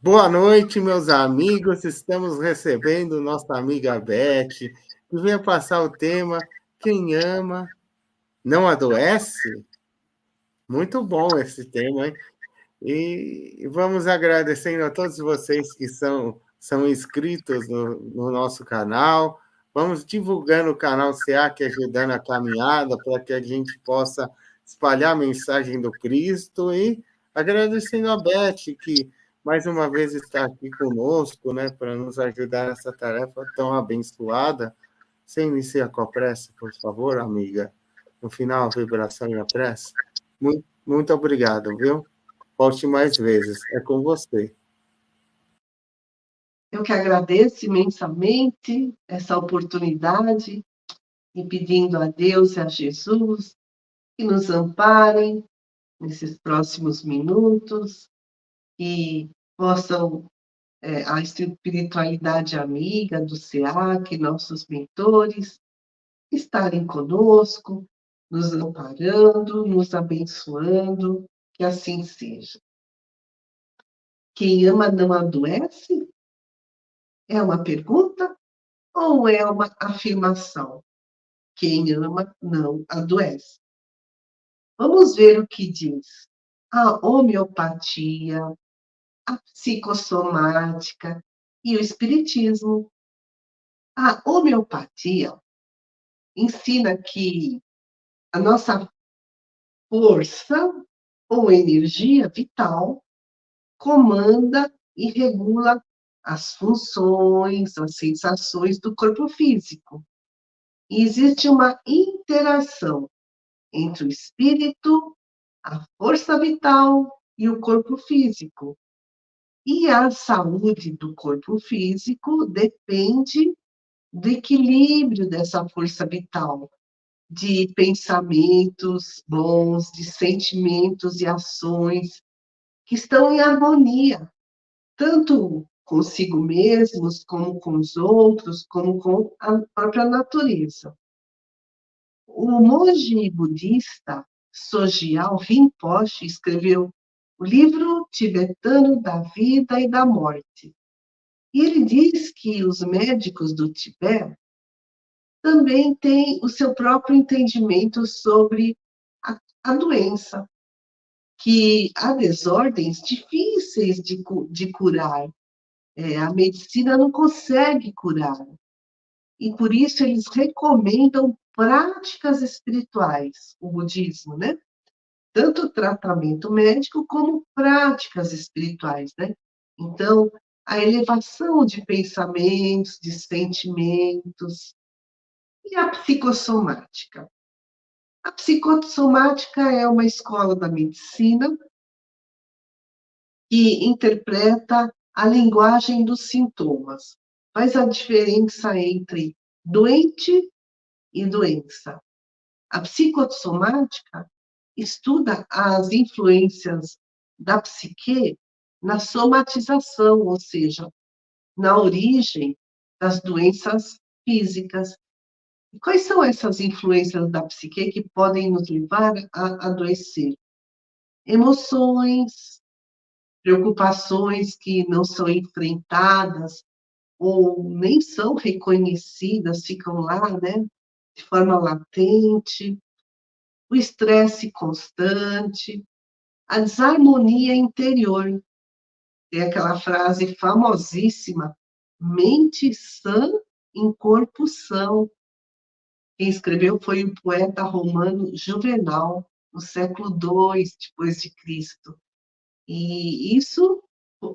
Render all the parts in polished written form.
Boa noite, meus amigos. Estamos recebendo nossa amiga Beth, que veio passar o tema Quem ama não adoece? Muito bom esse tema, hein? E vamos agradecendo a todos vocês que são inscritos no nosso canal. Vamos divulgando o canal SEAC, ajudando a caminhada, para que a gente possa espalhar a mensagem do Cristo. E agradecendo a Beth, que mais uma vez está aqui conosco, né, para nos ajudar nessa tarefa tão abençoada. Você inicia com a prece, por favor, amiga. No final, a vibração e a prece. Muito obrigado, viu? Volte mais vezes. É com você. Eu que agradeço imensamente essa oportunidade e pedindo a Deus e a Jesus que nos amparem nesses próximos minutos, que possam a espiritualidade amiga do SEAC, nossos mentores, estarem conosco, nos amparando, nos abençoando, que assim seja. Quem ama não adoece? É uma pergunta ou é uma afirmação? Quem ama não adoece. Vamos ver o que diz a homeopatia, a psicossomática e o espiritismo. A homeopatia ensina que a nossa força ou energia vital comanda e regula as funções, as sensações do corpo físico. E existe uma interação entre o espírito, a força vital e o corpo físico. E a saúde do corpo físico depende do equilíbrio dessa força vital, de pensamentos bons, de sentimentos e ações que estão em harmonia, tanto consigo mesmos, como com os outros, como com a própria natureza. O monge budista Sogyal Rinpoche escreveu o livro tibetano da vida e da morte. E ele diz que os médicos do Tibete também têm o seu próprio entendimento sobre a doença, que há desordens difíceis de curar. A medicina não consegue curar. E por isso eles recomendam práticas espirituais, o budismo, né? Tanto tratamento médico como práticas espirituais, né? Então, a elevação de pensamentos, de sentimentos e a psicossomática. A psicossomática é uma escola da medicina que interpreta a linguagem dos sintomas, faz a diferença entre doente e doença. A psicossomática estuda as influências da psique na somatização, ou seja, na origem das doenças físicas. E quais são essas influências da psique que podem nos levar a adoecer? Emoções, preocupações que não são enfrentadas ou nem são reconhecidas, ficam lá, né, de forma latente, o estresse constante, a desarmonia interior. Tem aquela frase famosíssima, mente sã em corpo são. Quem escreveu foi o poeta romano Juvenal, no século II depois de Cristo. E isso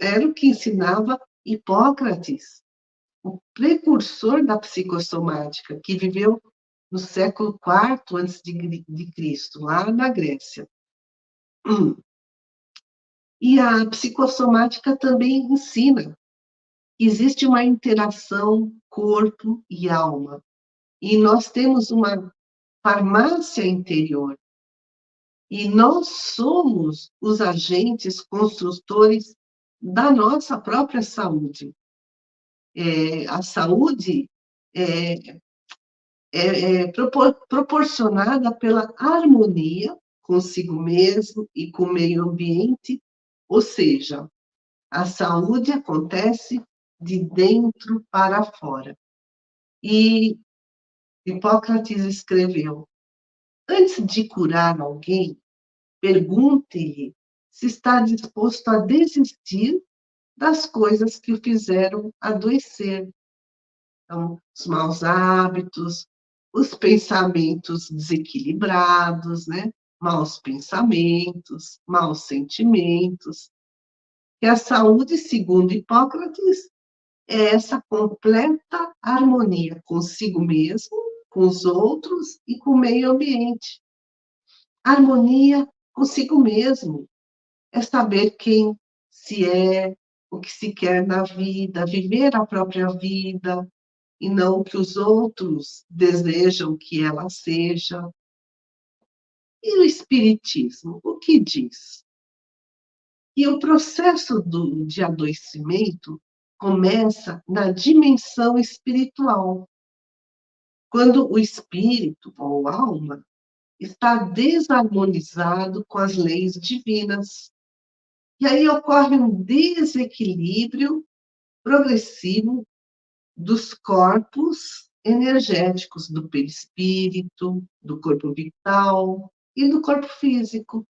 era o que ensinava Hipócrates, o precursor da psicossomática, que viveu no século IV antes de Cristo, lá na Grécia. E a psicossomática também ensina que existe uma interação corpo e alma. E nós temos uma farmácia interior. E nós somos os agentes construtores da nossa própria saúde. A saúde é proporcionada pela harmonia consigo mesmo e com o meio ambiente, ou seja, A saúde acontece de dentro para fora. E Hipócrates escreveu: antes de curar alguém, pergunte-lhe se está disposto a desistir das coisas que o fizeram adoecer. Então, os maus hábitos, os pensamentos desequilibrados, né? Maus pensamentos, maus sentimentos. E a saúde, segundo Hipócrates, é essa completa harmonia consigo mesmo, com os outros e com o meio ambiente. Harmonia consigo mesmo é saber quem se é, o que se quer na vida, viver a própria vida, e não o que os outros desejam que ela seja. E o Espiritismo, o que diz? E o processo de adoecimento começa na dimensão espiritual, quando o espírito ou alma está desarmonizado com as leis divinas. E aí ocorre um desequilíbrio progressivo dos corpos energéticos, do perispírito, do corpo vital e do corpo físico.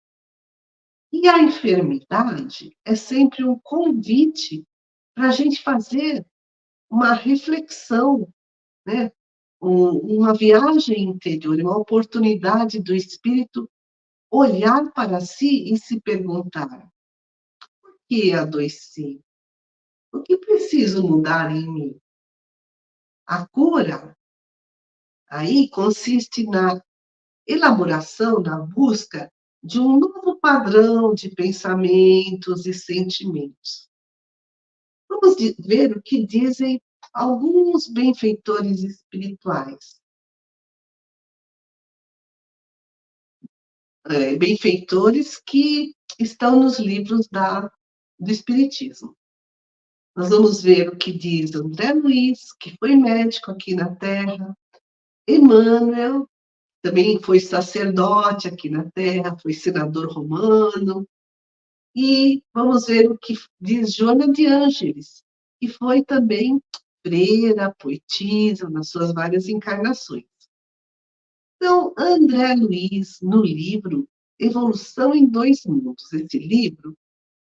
E a enfermidade é sempre um convite para a gente fazer uma reflexão, né? Uma viagem interior, uma oportunidade do espírito olhar para si e se perguntar: por que adoeci? O que preciso mudar em mim? A cura aí consiste na elaboração, na busca de um novo padrão de pensamentos e sentimentos. Vamos ver o que dizem alguns benfeitores espirituais. Benfeitores que estão nos livros do Espiritismo. Nós vamos ver o que diz André Luiz, que foi médico aqui na Terra, Emmanuel, também foi sacerdote aqui na Terra, foi senador romano, e vamos ver o que diz Joana de Ângeles, que foi também freira, poetisa, nas suas várias encarnações. Então, André Luiz, no livro Evolução em Dois Mundos, esse livro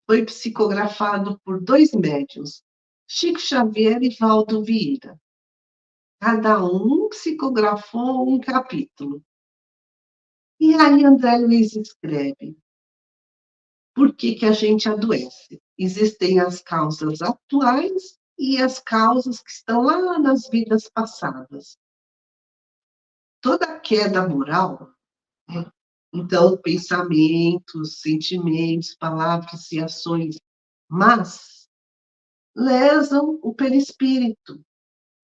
foi psicografado por dois médiuns, Chico Xavier e Valdo Vieira. Cada um psicografou um capítulo. E aí André Luiz escreve: por que a gente adoece? Existem as causas atuais e as causas que estão lá nas vidas passadas. Toda queda moral, né? Então, pensamentos, sentimentos, palavras e ações mas lesam o perispírito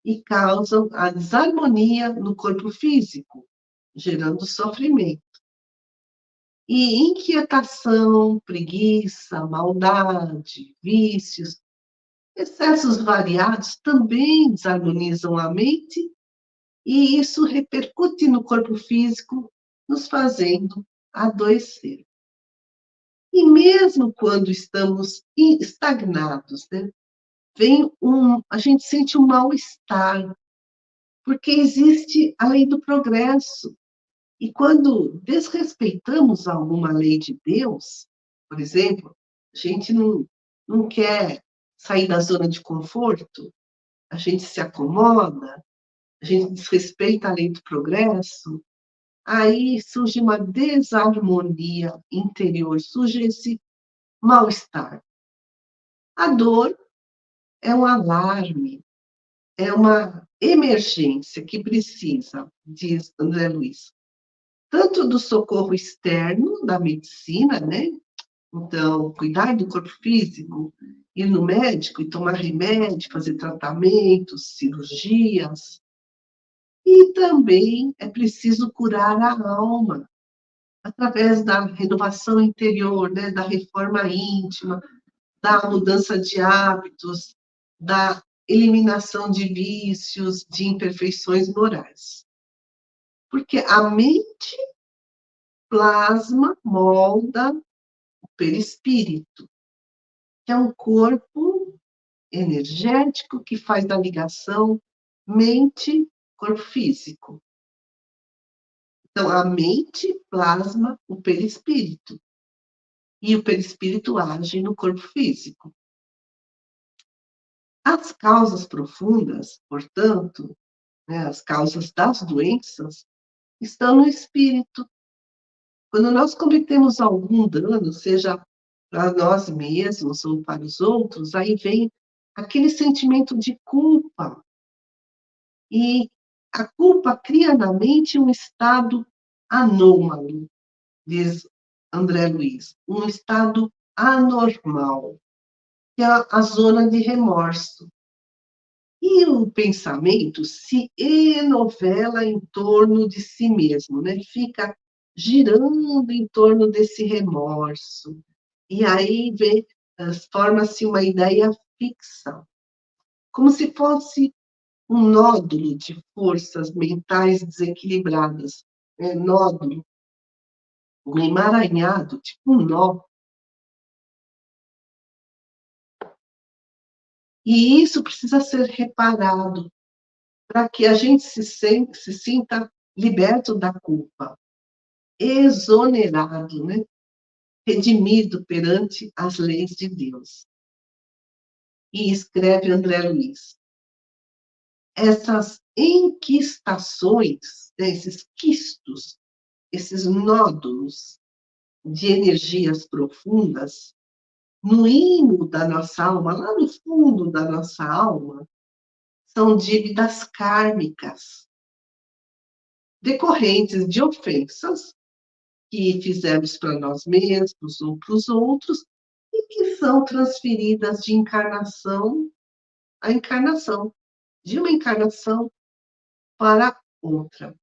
e causam a desarmonia no corpo físico, gerando sofrimento. E inquietação, preguiça, maldade, vícios, excessos variados também desarmonizam a mente e isso repercute no corpo físico, nos fazendo adoecer. E mesmo quando estamos estagnados, né, a gente sente um mal-estar, porque existe a lei do progresso. E quando desrespeitamos alguma lei de Deus, por exemplo, a gente não quer sair da zona de conforto, a gente se acomoda, a gente desrespeita a lei do progresso, aí surge uma desarmonia interior, surge esse mal-estar. A dor é um alarme, é uma emergência que precisa, diz André Luiz, tanto do socorro externo da medicina, né? Então, cuidar do corpo físico, ir no médico e tomar remédio, fazer tratamentos, cirurgias. E também é preciso curar a alma, através da renovação interior, né? Da reforma íntima, da mudança de hábitos, da eliminação de vícios, de imperfeições morais. Porque a mente plasma, molda o perispírito. que é um corpo energético que faz a ligação mente-corpo físico. Então, a mente plasma o perispírito, e o perispírito age no corpo físico. As causas profundas, portanto, né, as causas das doenças, estão no espírito. Quando nós cometemos algum dano, seja para nós mesmos ou para os outros, aí vem aquele sentimento de culpa. E a culpa cria na mente um estado anômalo, diz André Luiz, um estado anormal, que é a zona de remorso. E o pensamento se enovela em torno de si mesmo, né? Fica girando em torno desse remorso. E aí forma-se uma ideia fixa, como se fosse um nódulo de forças mentais desequilibradas, nódulo, um emaranhado, tipo um nó. E isso precisa ser reparado para que a gente se sinta liberto da culpa, exonerado, né? Redimido perante as leis de Deus. E escreve André Luiz: essas enquistações, né, esses quistos, esses nódulos de energias profundas, no imo da nossa alma, lá no fundo da nossa alma, são dívidas kármicas, decorrentes de ofensas que fizemos para nós mesmos ou para os outros, e que são transferidas de encarnação a encarnação, de uma encarnação para outra.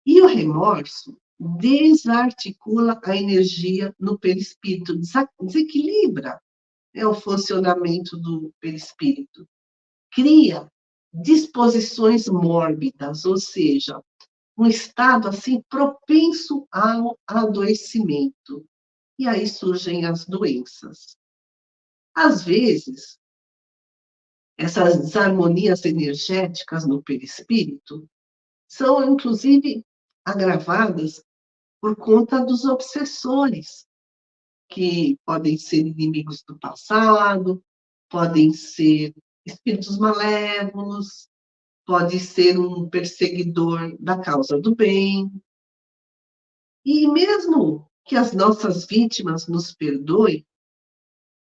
E o remorso desarticula a energia no perispírito, desequilibra, né, o funcionamento do perispírito, cria disposições mórbidas, ou seja, um estado assim propenso ao adoecimento. E aí surgem as doenças. Às vezes, essas desarmonias energéticas no perispírito são, inclusive, agravadas por conta dos obsessores, que podem ser inimigos do passado, podem ser espíritos malévolos, pode ser um perseguidor da causa do bem. E mesmo que as nossas vítimas nos perdoem,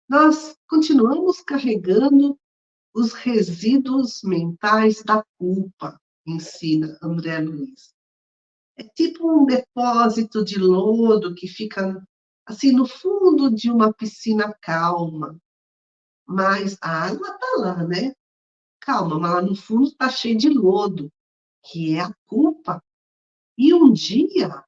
nós continuamos carregando os resíduos mentais da culpa, ensina André Luiz. É tipo um depósito de lodo que fica assim no fundo de uma piscina calma, mas a água está lá, né? Calma, mas lá no fundo está cheio de lodo, que é a culpa. E um dia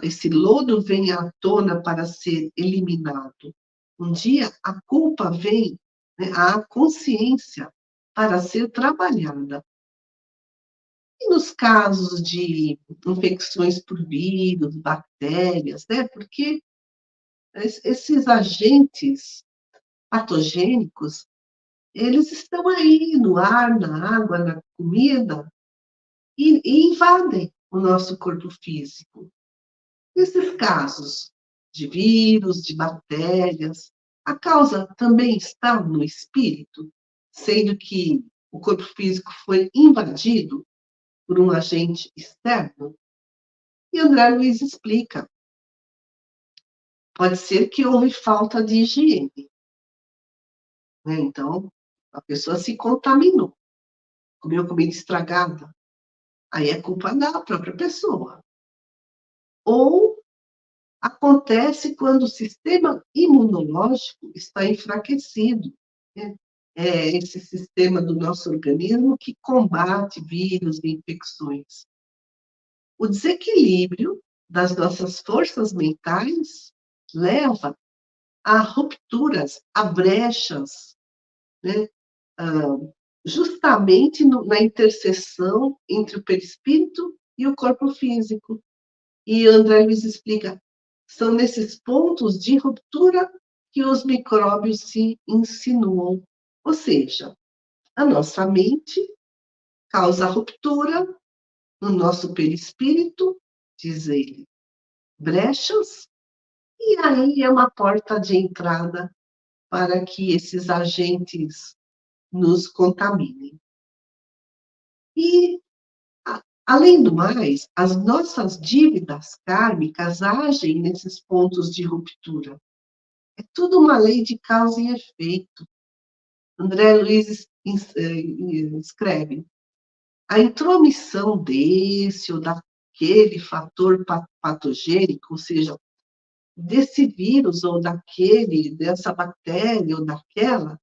esse lodo vem à tona para ser eliminado. Um dia a culpa vem, né, a consciência, para ser trabalhada. E nos casos de infecções por vírus, bactérias, né? Porque esses agentes patogênicos, eles estão aí no ar, na água, na comida, e invadem o nosso corpo físico. Nesses casos de vírus, de bactérias, a causa também está no espírito, sendo que o corpo físico foi invadido por um agente externo. E André Luiz explica: pode ser que houve falta de higiene, né? Então, a pessoa se contaminou, comeu comida estragada, aí é culpa da própria pessoa. Ou acontece quando o sistema imunológico está enfraquecido, né? É esse sistema do nosso organismo que combate vírus e infecções. O desequilíbrio das nossas forças mentais leva a rupturas, a brechas, né? Justamente na interseção entre o perispírito e o corpo físico. E André Luiz explica: são nesses pontos de ruptura que os micróbios se insinuam. Ou seja, a nossa mente causa ruptura no nosso perispírito, diz ele, brechas, e aí é uma porta de entrada para que esses agentes nos contaminem. E, além do mais, as nossas dívidas kármicas agem nesses pontos de ruptura. É tudo uma lei de causa e efeito. André Luiz escreve: a intromissão desse ou daquele fator patogênico, ou seja, desse vírus ou dessa bactéria ou daquela,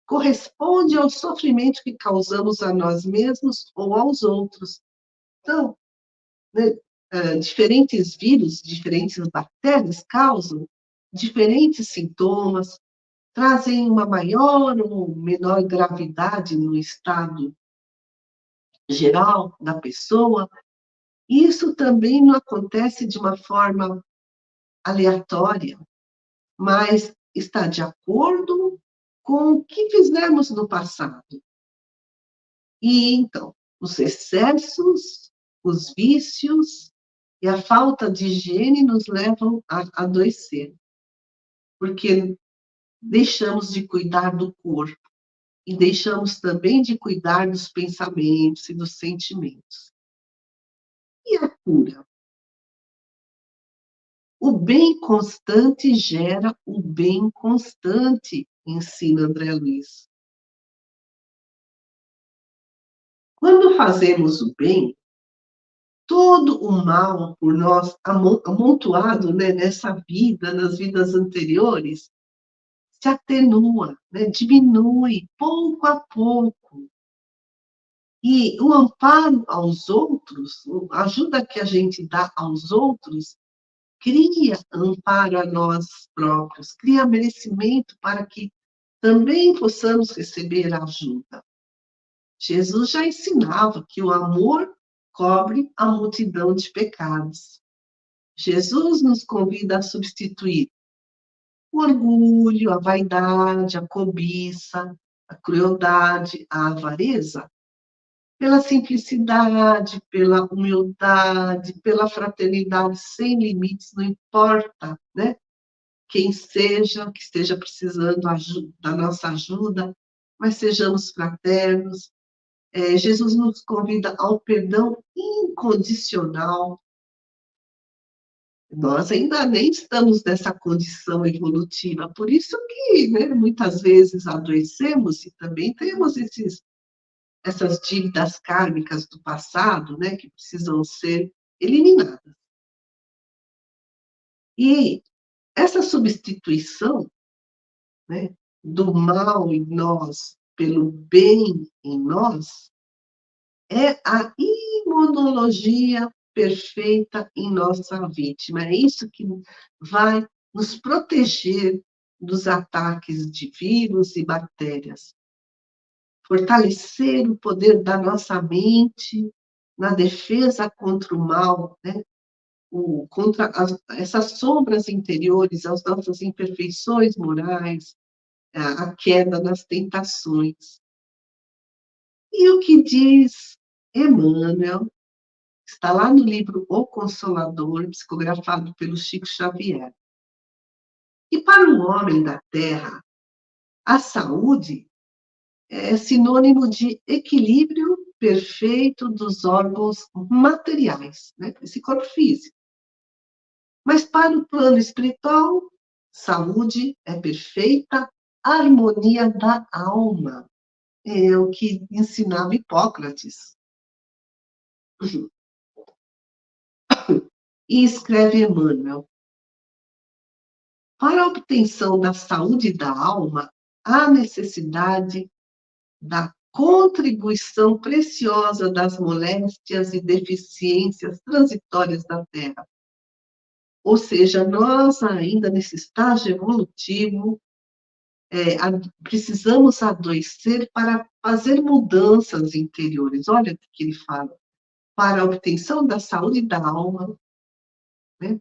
corresponde ao sofrimento que causamos a nós mesmos ou aos outros. Então, né, diferentes vírus, diferentes bactérias causam diferentes sintomas, trazem uma maior ou menor gravidade no estado geral da pessoa. Isso também não acontece de uma forma aleatória, mas está de acordo com o que fizemos no passado. E, então, os excessos, os vícios e a falta de higiene nos levam a adoecer, porque deixamos de cuidar do corpo e deixamos também de cuidar dos pensamentos e dos sentimentos. E a cura? O bem constante gera o bem constante, ensina André Luiz. Quando fazemos o bem, todo o mal por nós amontoado, né, nessa vida, nas vidas anteriores, se atenua, né, diminui pouco a pouco. E o amparo aos outros, a ajuda que a gente dá aos outros, cria amparo a nós próprios, cria merecimento para que também possamos receber ajuda. Jesus já ensinava que o amor cobre a multidão de pecados. Jesus nos convida a substituir o orgulho, a vaidade, a cobiça, a crueldade, a avareza, pela simplicidade, pela humildade, pela fraternidade sem limites, não importa, né? Quem seja, que esteja precisando da nossa ajuda, mas sejamos fraternos. Jesus nos convida ao perdão incondicional. Nós ainda nem estamos nessa condição evolutiva, por isso que, né, muitas vezes adoecemos e também temos essas dívidas kármicas do passado, né, que precisam ser eliminadas. E essa substituição, né, do mal em nós pelo bem em nós é a imunologia perfeita em nossa vítima. É isso que vai nos proteger dos ataques de vírus e bactérias. Fortalecer o poder da nossa mente na defesa contra o mal, né? Contra essas sombras interiores, as nossas imperfeições morais, a queda nas tentações. E o que diz Emmanuel, está lá no livro O Consolador, psicografado pelo Chico Xavier. E para o homem da Terra, a saúde é sinônimo de equilíbrio perfeito dos órgãos materiais, né? Esse corpo físico. Mas para o plano espiritual, saúde é perfeita harmonia da alma. É o que ensinava Hipócrates. E escreve Emmanuel: para a obtenção da saúde da alma, há necessidade da contribuição preciosa das moléstias e deficiências transitórias da Terra. Ou seja, nós ainda nesse estágio evolutivo, precisamos adoecer para fazer mudanças interiores. Olha o que ele fala. Para a obtenção da saúde da alma, né?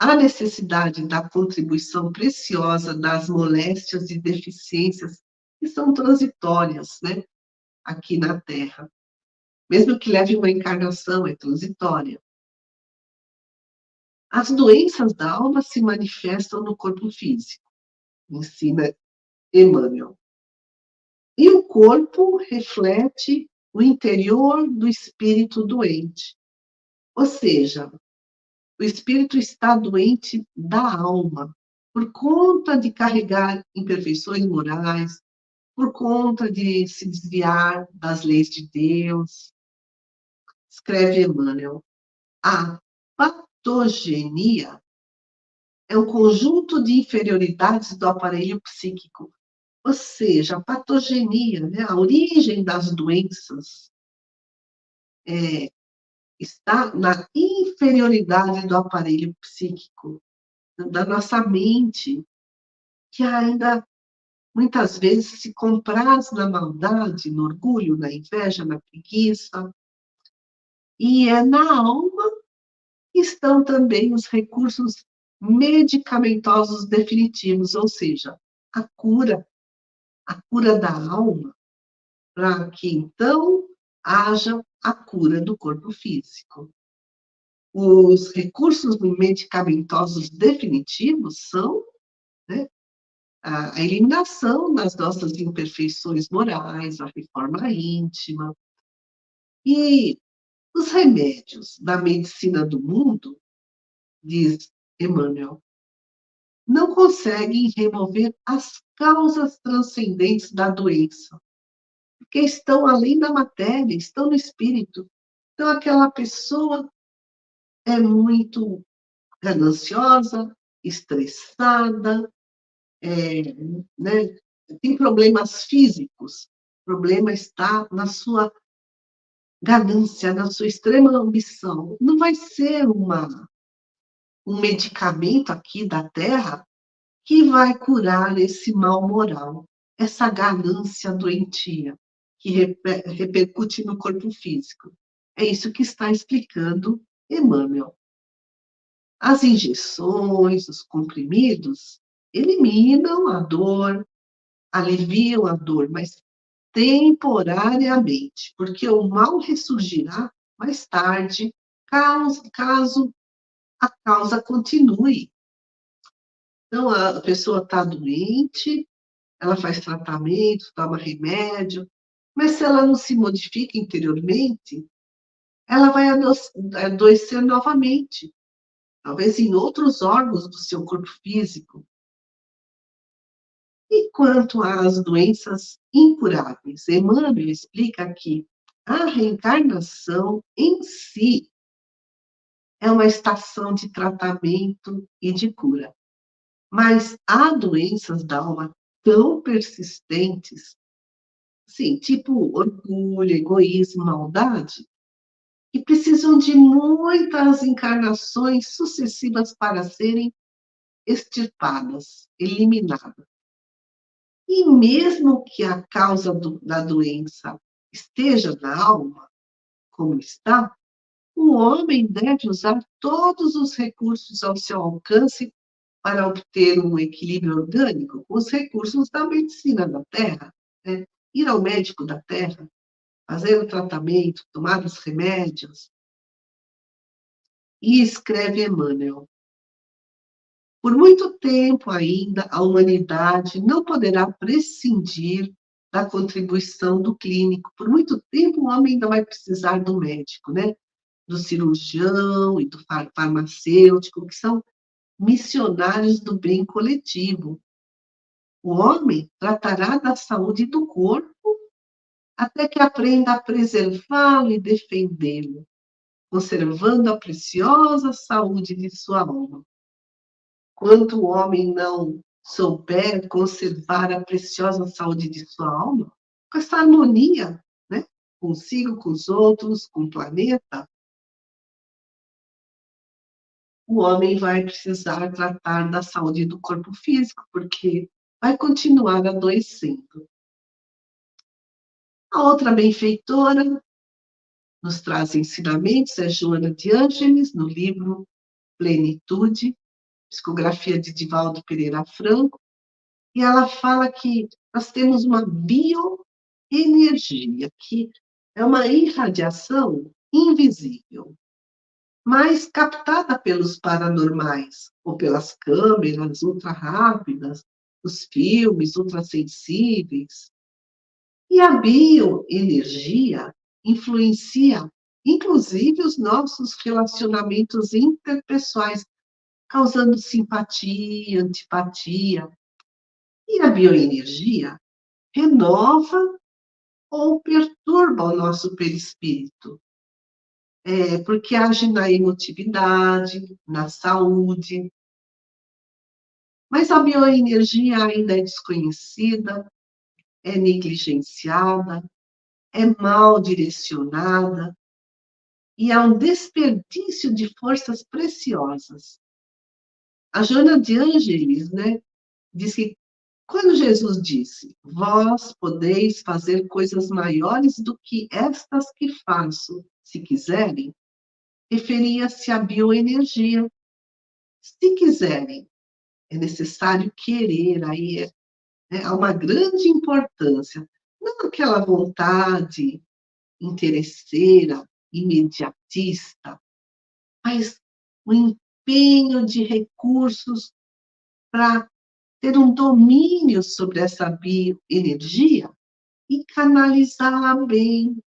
a necessidade da contribuição preciosa das moléstias e deficiências que são transitórias, né, aqui na Terra. Mesmo que leve uma encarnação, é transitória. As doenças da alma se manifestam no corpo físico, ensina Emmanuel. E o corpo reflete o interior do espírito doente. Ou seja, o espírito está doente da alma, por conta de carregar imperfeições morais, por conta de se desviar das leis de Deus. Escreve Emmanuel, a patogenia é um conjunto de inferioridades do aparelho psíquico. Ou seja, a patogenia, né, a origem das doenças, está na inferioridade do aparelho psíquico, da nossa mente, que ainda muitas vezes se compraz na maldade, no orgulho, na inveja, na preguiça. E é na alma que estão também os recursos medicamentosos definitivos, ou seja, a cura da alma, para que então haja a cura do corpo físico. Os recursos medicamentosos definitivos são, né, a eliminação das nossas imperfeições morais, a reforma íntima. E os remédios da medicina do mundo, diz Emmanuel, não conseguem remover as causas transcendentes da doença, porque estão além da matéria, estão no espírito. Então, aquela pessoa é muito gananciosa, estressada, né, tem problemas físicos. O problema está na sua ganância, na sua extrema ambição. Não vai ser um medicamento aqui da Terra que vai curar esse mal moral, essa ganância doentia que repercute no corpo físico. É isso que está explicando Emmanuel. As injeções, os comprimidos, eliminam a dor, aliviam a dor, mas temporariamente, porque o mal ressurgirá mais tarde, caso a causa continue. Então, a pessoa está doente, ela faz tratamento, toma remédio, mas se ela não se modifica interiormente, ela vai adoecer novamente, talvez em outros órgãos do seu corpo físico. E quanto às doenças incuráveis, Emmanuel explica que a reencarnação em si é uma estação de tratamento e de cura. Mas há doenças da alma tão persistentes, assim, tipo orgulho, egoísmo, maldade, que precisam de muitas encarnações sucessivas para serem extirpadas, eliminadas. E mesmo que a causa da doença esteja na alma, como está, o homem deve usar todos os recursos ao seu alcance para obter um equilíbrio orgânico com os recursos da medicina da Terra, né? Ir ao médico da Terra, fazer o tratamento, tomar os remédios. E escreve Emmanuel, por muito tempo ainda, a humanidade não poderá prescindir da contribuição do clínico. Por muito tempo, o homem ainda vai precisar do médico, né? Do cirurgião e do farmacêutico, que são missionários do bem coletivo. O homem tratará da saúde do corpo até que aprenda a preservá-lo e defendê-lo, conservando a preciosa saúde de sua alma. Quando o homem não souber conservar a preciosa saúde de sua alma, com essa harmonia, né, consigo, com os outros, com o planeta, o homem vai precisar tratar da saúde do corpo físico, porque vai continuar adoecendo. A outra benfeitora nos traz ensinamentos é Joana de Ângeles, no livro Plenitude, psicografia de Divaldo Pereira Franco, e ela fala que nós temos uma bioenergia, que é uma irradiação invisível, mas captada pelos paranormais, ou pelas câmeras ultra rápidas, os filmes ultrassensíveis. E a bioenergia influencia, inclusive, os nossos relacionamentos interpessoais, causando simpatia, antipatia. E a bioenergia renova ou perturba o nosso perispírito, porque age na emotividade, na saúde. Mas a bioenergia ainda é desconhecida, é negligenciada, é mal direcionada e há um desperdício de forças preciosas. A Joana de Ângeles, né, diz que quando Jesus disse: "Vós podeis fazer coisas maiores do que estas que faço, se quiserem", referia-se à bioenergia. Se quiserem, é necessário querer, aí há uma grande importância. Não aquela vontade interesseira, imediatista, mas o empenho de recursos para ter um domínio sobre essa bioenergia e canalizá-la bem,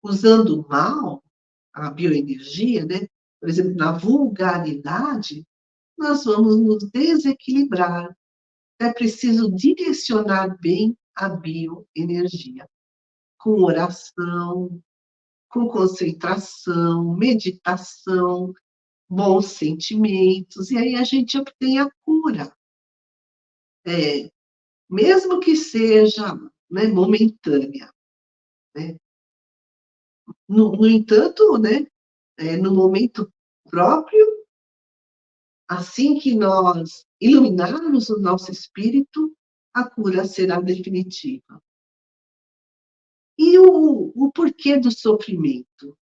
usando mal a bioenergia, né? Por exemplo, na vulgaridade, nós vamos nos desequilibrar. É preciso direcionar bem a bioenergia, com oração, com concentração, meditação, bons sentimentos, e aí a gente obtém a cura. Mesmo que seja, né, momentânea. Né? No entanto, né, no momento próprio, assim que nós iluminarmos o nosso espírito, a cura será definitiva. E o porquê do sofrimento,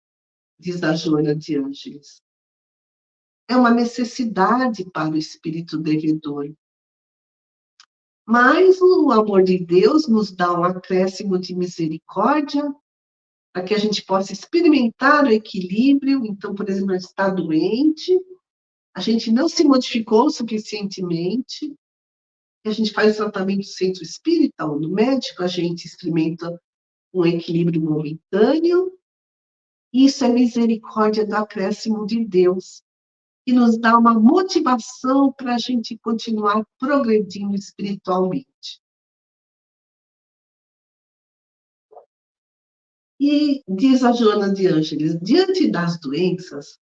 diz a Joana de Ângeles? É uma necessidade para o espírito devedor. Mas o amor de Deus nos dá um acréscimo de misericórdia para que a gente possa experimentar o equilíbrio. Então, por exemplo, a gente está doente, a gente não se modificou suficientemente, e a gente faz tratamento no centro espírita ou no médico, a gente experimenta um equilíbrio momentâneo. Isso é misericórdia do acréscimo de Deus, que nos dá uma motivação para a gente continuar progredindo espiritualmente. E diz a Joana de Ângeles, diante das doenças,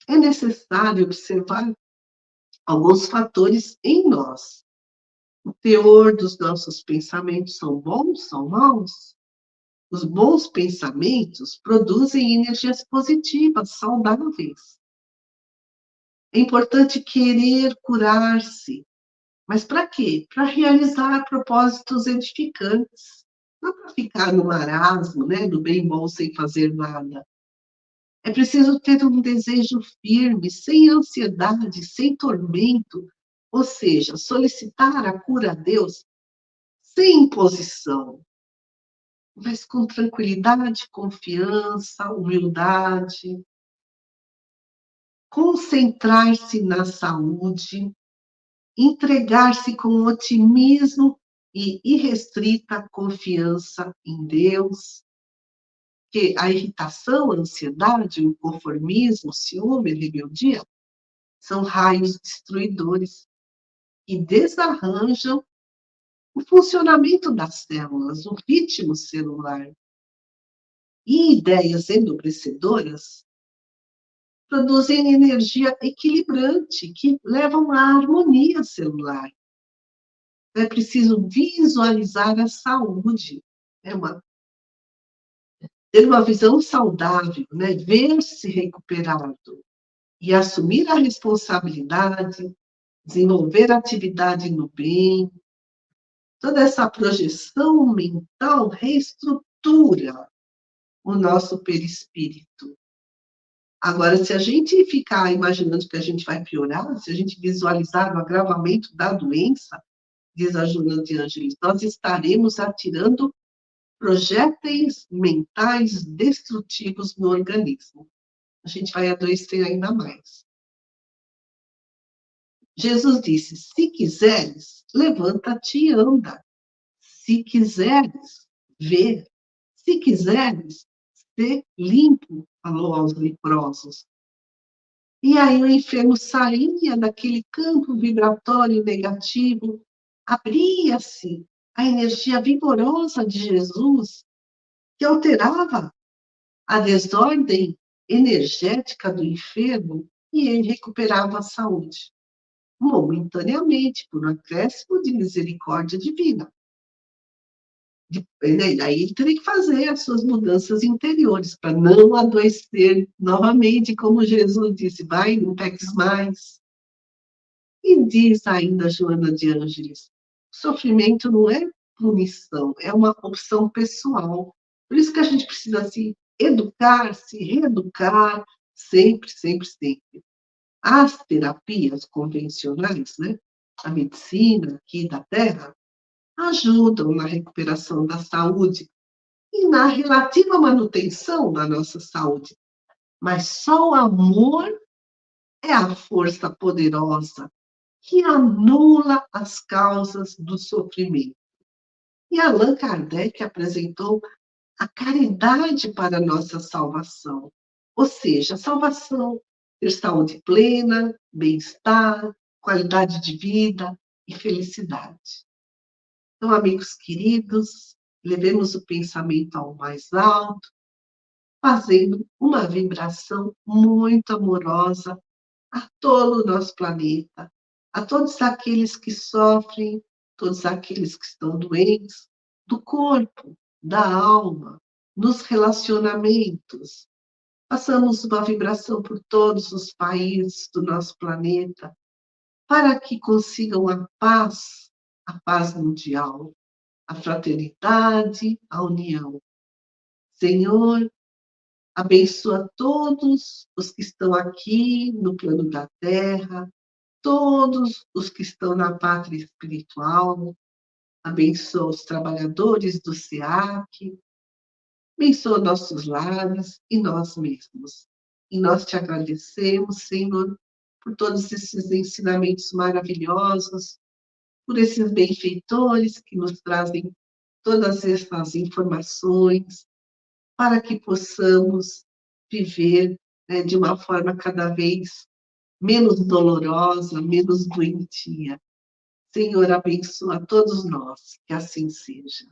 é necessário observar alguns fatores em nós. O teor dos nossos pensamentos são bons, são maus? Os bons pensamentos produzem energias positivas, saudáveis. É importante querer curar-se. Mas para quê? Para realizar propósitos edificantes. Não para ficar no marasmo, né, do bem bom sem fazer nada. É preciso ter um desejo firme, sem ansiedade, sem tormento, ou seja, solicitar a cura a Deus sem imposição, mas com tranquilidade, confiança, humildade. Concentrar-se na saúde, entregar-se com otimismo e irrestrita confiança em Deus, que a irritação, a ansiedade, o inconformismo, o ciúme, a rebeldia, são raios destruidores que desarranjam o funcionamento das células, o ritmo celular. E ideias enobrecedoras produzem energia equilibrante, que levam à harmonia celular. É preciso visualizar a saúde, ter uma visão saudável, né? Ver-se recuperado e assumir a responsabilidade, desenvolver atividade no bem. Toda essa projeção mental reestrutura o nosso perispírito. Agora, se a gente ficar imaginando que a gente vai piorar, se a gente visualizar o agravamento da doença, diz a Joana de Ângeles, nós estaremos atirando projéteis mentais destrutivos no organismo. A gente vai adoecer ainda mais. Jesus disse: se quiseres, levanta-te e anda. Se quiseres, vê. Se quiseres, ser limpo, falou aos leprosos. E aí o enfermo saía daquele campo vibratório negativo, abria-se a energia vigorosa de Jesus, que alterava a desordem energética do enfermo e ele recuperava a saúde, momentaneamente, por um acréscimo de misericórdia divina. Aí ele teria que fazer as suas mudanças interiores para não adoecer novamente, como Jesus disse, vai, não peques mais. E diz ainda Joana de Ângeles, o sofrimento não é punição, é uma opção pessoal. Por isso que a gente precisa se educar, se reeducar, sempre, sempre, sempre. As terapias convencionais, né, a medicina aqui da Terra, ajudam na recuperação da saúde e na relativa manutenção da nossa saúde. Mas só o amor é a força poderosa que anula as causas do sofrimento. E Allan Kardec apresentou a caridade para a nossa salvação. Ou seja, a salvação, ter saúde plena, bem-estar, qualidade de vida e felicidade. Então, amigos queridos, levemos o pensamento ao mais alto, fazendo uma vibração muito amorosa a todo o nosso planeta, a todos aqueles que sofrem, todos aqueles que estão doentes, do corpo, da alma, nos relacionamentos. Façamos uma vibração por todos os países do nosso planeta, para que consigam a paz mundial, a fraternidade, a união. Senhor, abençoa todos os que estão aqui no plano da Terra, todos os que estão na pátria espiritual, abençoa os trabalhadores do SEAC, abençoa nossos lares e nós mesmos. E nós te agradecemos, Senhor, por todos esses ensinamentos maravilhosos, por esses benfeitores que nos trazem todas essas informações, para que possamos viver, né, de uma forma cada vez menos dolorosa, menos doentia. Senhor, abençoa a todos nós, que assim seja.